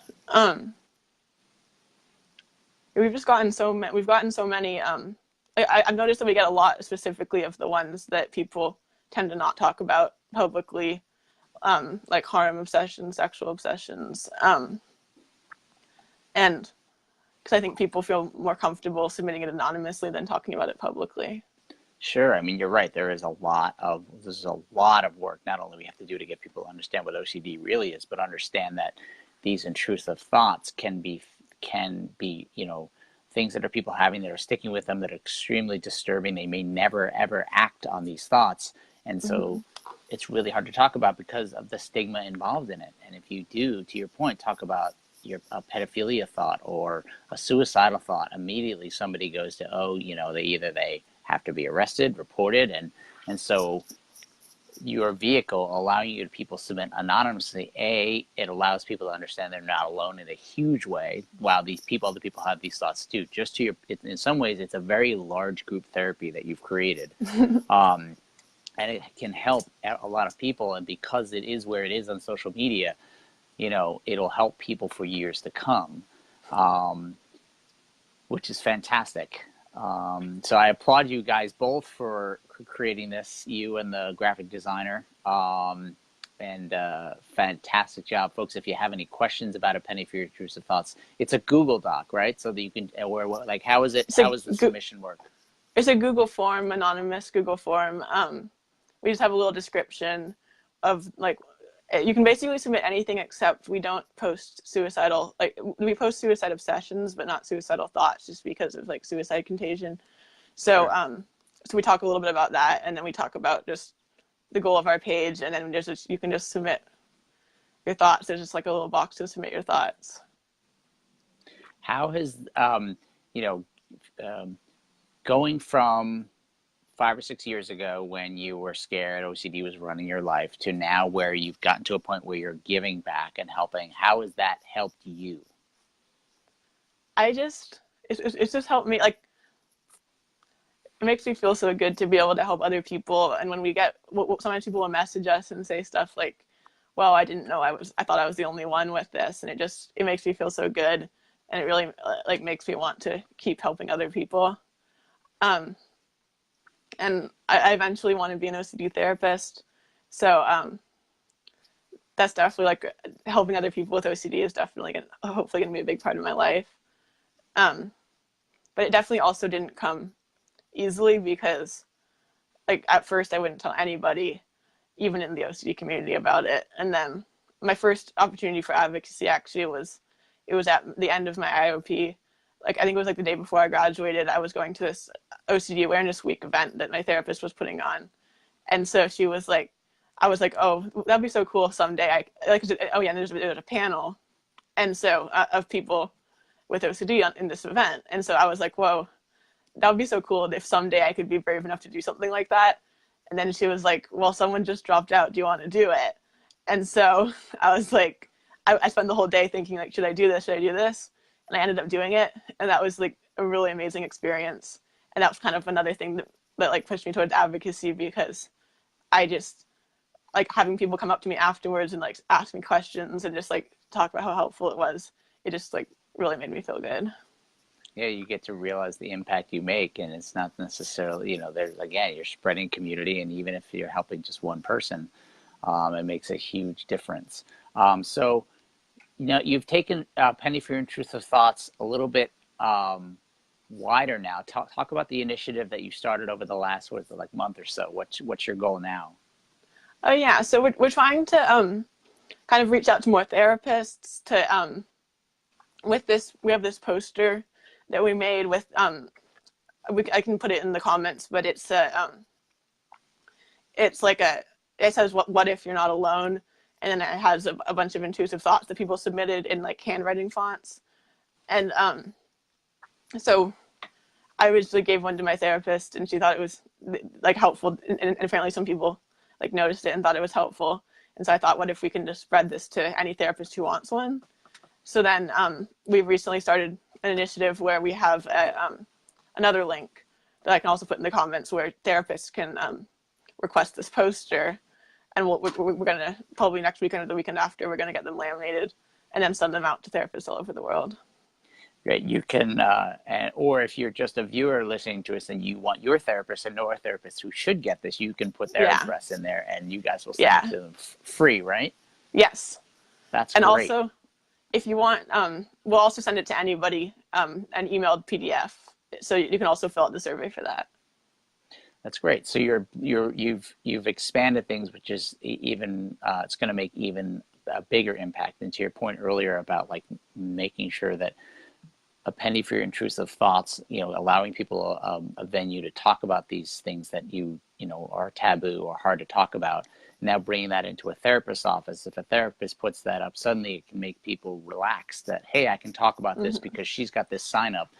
We've just gotten so many. We've gotten so many. I've noticed that we get a lot specifically of the ones that people tend to not talk about publicly, like harm obsessions, sexual obsessions, and because I think people feel more comfortable submitting it anonymously than talking about it publicly. Sure. I mean, you're right. This is a lot of work. Not only we have to do to get people to understand what OCD really is, but understand that these intrusive thoughts can be, you know, things that are people having that are sticking with them that are extremely disturbing. They may never, ever act on these thoughts. And so it's really hard to talk about because of the stigma involved in it. And if you do, to your point, talk about a pedophilia thought or a suicidal thought, immediately somebody goes to, oh, they have to be arrested, reported. And so your vehicle allowing you to people submit anonymously, it allows people to understand they're not alone in a huge way. Wow, other people have these thoughts too. In some ways, it's a very large group therapy that you've created. And it can help a lot of people. And because it is where it is on social media, it'll help people for years to come, which is fantastic. So I applaud you guys both for creating this, you and the graphic designer, and fantastic job, folks. If you have any questions about A Penny for Your Intrusive Thoughts, it's a Google Doc, right? So that you can, how is the submission work? It's a Google form, anonymous Google form. We just have a little description of you can basically submit anything except we don't post suicidal, we post suicide obsessions, but not suicidal thoughts, just because of suicide contagion. So, sure. So we talk a little bit about that, and then we talk about just the goal of our page, and then you can just submit your thoughts. There's just a little box to submit your thoughts. How has, going from 5 or 6 years ago when you were scared, OCD was running your life, to now where you've gotten to a point where you're giving back and helping, how has that helped you? It's just helped me. It makes me feel so good to be able to help other people. And when we get, sometimes people will message us and say stuff like, well, I didn't know I thought I was the only one with this. And it makes me feel so good. And it really makes me want to keep helping other people. And I eventually want to be an OCD therapist. So that's definitely helping other people with OCD is definitely hopefully going to be a big part of my life. But it definitely also didn't come easily because at first I wouldn't tell anybody, even in the OCD community, about it. And then my first opportunity for advocacy actually was at the end of my IOP. I think it was the day before I graduated. I was going to this OCD Awareness Week event that my therapist was putting on. And so she was I was oh, that'd be so cool someday. And there's a panel. And so of people with OCD in this event. And so I was whoa, that would be so cool if someday I could be brave enough to do something like that. And then she was well, someone just dropped out. Do you want to do it? And so I was I spent the whole day thinking should I do this? Should I do this? And I ended up doing it. And that was a really amazing experience. And that was kind of another thing that pushed me towards advocacy, because I just having people come up to me afterwards and ask me questions and just talk about how helpful it was. It just really made me feel good. Yeah, you get to realize the impact you make, and it's not necessarily, there's, again, you're spreading community, and even if you're helping just one person, it makes a huge difference. So, you've taken Penny for Your Intrusive Thoughts a little bit wider now. Talk about the initiative that you started over the last month or so. What's your goal now? Oh yeah, so we're trying to kind of reach out to more therapists. With this, we have this poster that we made with I can put it in the comments, but it says what if you're not alone. And then it has a bunch of intrusive thoughts that people submitted in handwriting fonts. And so I originally gave one to my therapist, and she thought it was helpful. And apparently some people noticed it and thought it was helpful. And so I thought, what if we can just spread this to any therapist who wants one? So then we've recently started an initiative where we have another link that I can also put in the comments where therapists can request this poster. And we're going to, probably next weekend or the weekend after, we're going to get them laminated and then send them out to therapists all over the world. Great. You can, or if you're just a viewer listening to us and you want your therapist and know a therapist who should get this, you can put their address in there and you guys will send it to them free, right? Yes. That's and great. Also, if you want, we'll also send it to anybody, an emailed PDF. So you can also fill out the survey for that. That's great. So you've expanded things, which is even it's going to make even a bigger impact. And to your point earlier about making sure that a penny for your intrusive thoughts, allowing people a venue to talk about these things that are taboo or hard to talk about. Now bringing that into a therapist's office, if a therapist puts that up, suddenly it can make people relax that, hey, I can talk about this because she's got this sign up,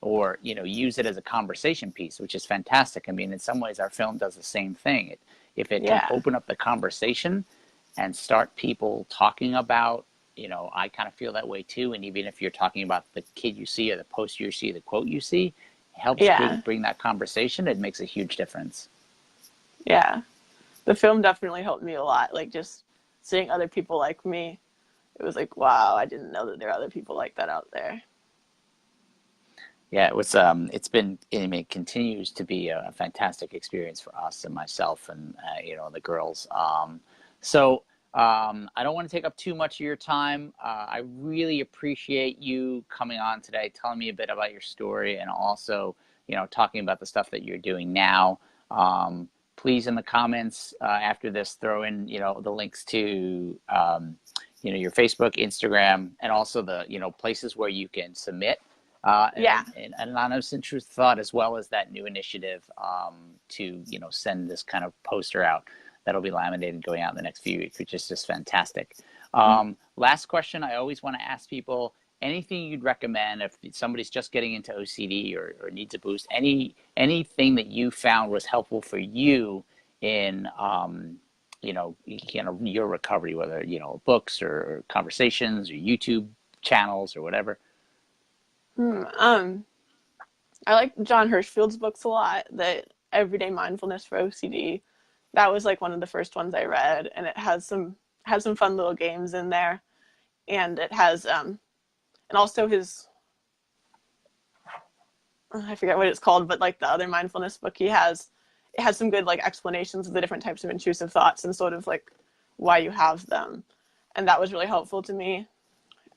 or, use it as a conversation piece, which is fantastic. I mean, in some ways our film does the same thing. If it can open up the conversation and start people talking about, I kind of feel that way too. And even if you're talking about the kid you see or the post you see, the quote you see, it helps bring that conversation. It makes a huge difference. Yeah. The film definitely helped me a lot. Like, just seeing other people like me, it was like, wow, I didn't know that there are other people like that out there. Yeah, it was. It continues to be a fantastic experience for us and myself and the girls. I don't want to take up too much of your time. I really appreciate you coming on today, telling me a bit about your story, and also talking about the stuff that you're doing now. Please, in the comments after this, throw in the links to your Facebook, Instagram, and also the places where you can submit. An anonymous intrusive thought, as well as that new initiative to send this kind of poster out that'll be laminated going out in the next few weeks, which is just fantastic. Last question I always want to ask people: anything you'd recommend if somebody's just getting into OCD or needs a boost? Anything that you found was helpful for you in your recovery, whether books or conversations or YouTube channels or whatever? I like John Hirschfield's books a lot. The Everyday Mindfulness for OCD. That was like one of the first ones I read, and it has some fun little games in there, and it has and also his, I forget what it's called, but like the other mindfulness book it has some good like explanations of the different types of intrusive thoughts and sort of like why you have them, and that was really helpful to me.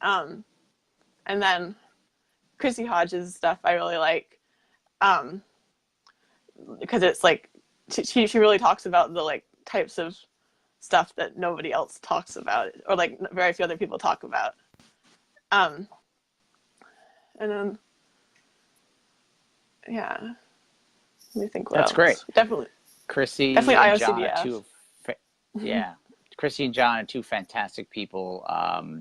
And then Chrissy Hodge's stuff I really like, because it's like she really talks about the like types of stuff that nobody else talks about, or like very few other people talk about. And then let me think what That's else. great. Definitely Chrissy and John IOCDF. are two. Chrissy and John are two fantastic people.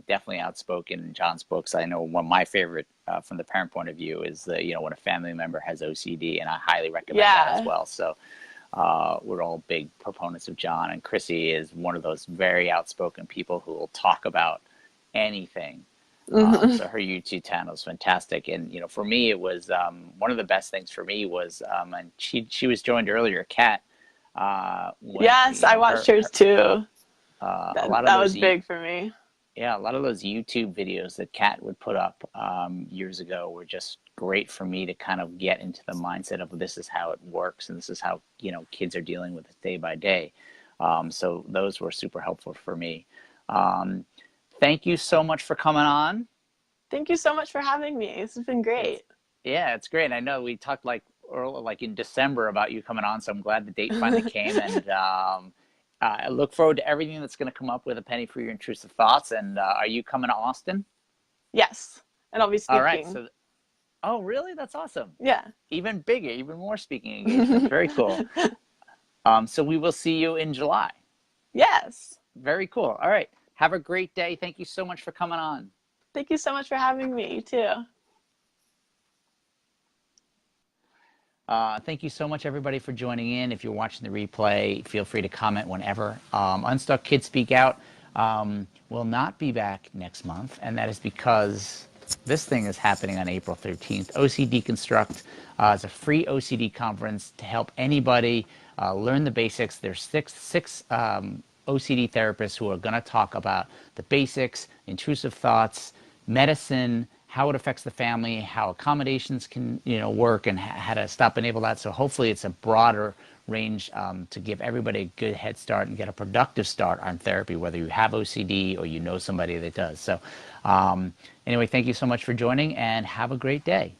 Definitely outspoken. John's books, I know one of my favorite from the parent point of view is when a family member has OCD, and I highly recommend that as well. So we're all big proponents of John, and Chrissy is one of those very outspoken people who will talk about anything. So her YouTube channel is fantastic. And for me, it was one of the best things for me was, and she was joined earlier, Kat. Yes, I watched hers too. That was big for me. Yeah, a lot of those YouTube videos that Kat would put up years ago were just great for me to kind of get into the mindset of this is how it works, and this is how kids are dealing with it day by day. So those were super helpful for me. Thank you so much for coming on. Thank you so much for having me. This has been great. It's great. I know we talked like in December about you coming on, so I'm glad the date finally came. And I look forward to everything that's going to come up with A Penny for Your Intrusive Thoughts. And are you coming to Austin? Yes, and I'll be speaking. All right. Oh, really? That's awesome. Yeah. Even bigger, even more speaking engagements. Very cool. So we will see you in July. Yes. Very cool. All right. Have a great day. Thank you so much for coming on. Thank you so much for having me. You too. Thank you so much, everybody, for joining in. If you're watching the replay, feel free to comment whenever. Unstuck Kids Speak Out will not be back next month, and that is because this thing is happening on April 13th. OCD Construct is a free OCD conference to help anybody learn the basics. There's six OCD therapists who are going to talk about the basics, intrusive thoughts, medicine, how it affects the family, how accommodations can work, and how to stop enable that. So hopefully it's a broader range to give everybody a good head start and get a productive start on therapy, whether you have OCD or somebody that does. So anyway, thank you so much for joining, and have a great day.